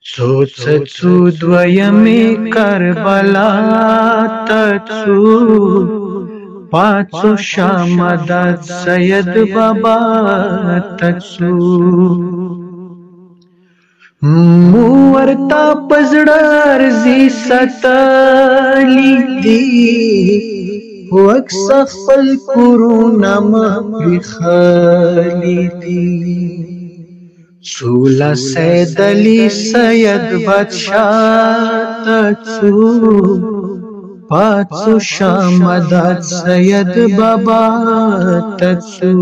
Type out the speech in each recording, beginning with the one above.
څو دویمې کربلا ته څو پاتو شامدد سید بابا ته څو مو ورتا پزړه ارزي ستالي دي وکس خپل کورونه مخالي دي سولا سید علی سید بادشاہ تڅو پاتو شامدد سید بابا تڅو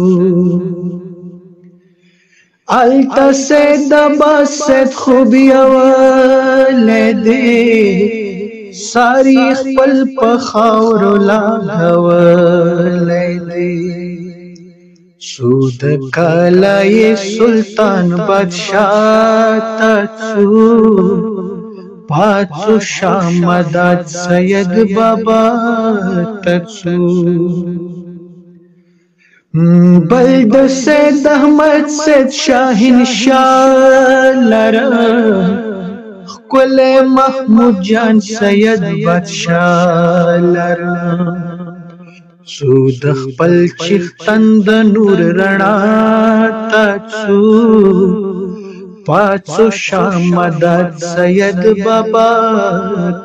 التا سید باسد خوبی ولدی ساری خپل پخاور لاغولدی سود کالای سلطان بادشاہ تڅو پاتو شامدد سید بابا تڅو بلد سید احمد سید شاہین شاہ لرا خکل محمود جان سید بادشاہ لرا سود خپل چختن د نور رڼا تڅو پاتو شامدد سید بابا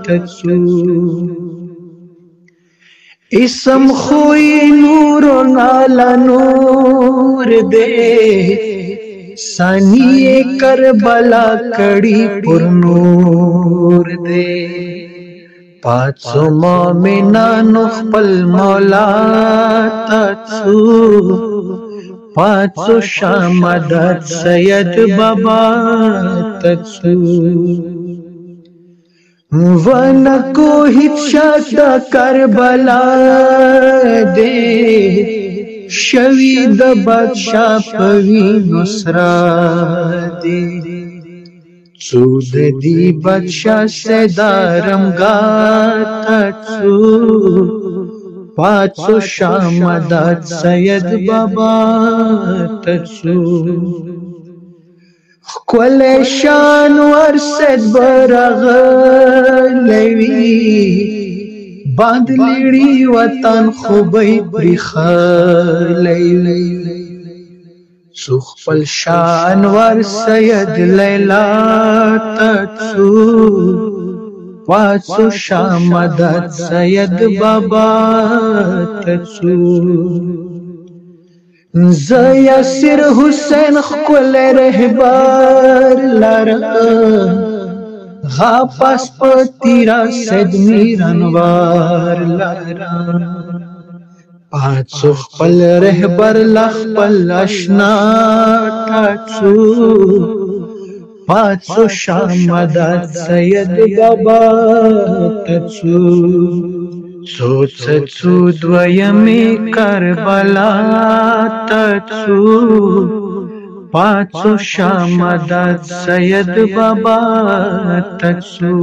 تڅو اسم خوی نور نالا نور دے سانی کربلا کڑی پر نور دے پاتو مومنانو خپل مولا تڅو پاتو شامدد سید بابا تڅو ونکو هیچ شاد کربلا دے شوید بادشاہ پوی نصرا دے سود دی بادشاہ سیدارمگا تڅو پاتو شامدد سید بابا تڅو خکل شان ورسد برغلوی باند لیڑی وطن خوبی پریخلوی سخپل شان ورسید لیلا تڅو پاتو شامدد سید بابا تڅو زیاسر حسین خکل رہبر لرا غاپاس پتیرا سید میرانوار لرا پاتو خپل رہبر لخپل اشنا تڅو پاتو شامدد سید بابا تڅو څو دویمې کربلا تڅو پاتو شامدد سید بابا تڅو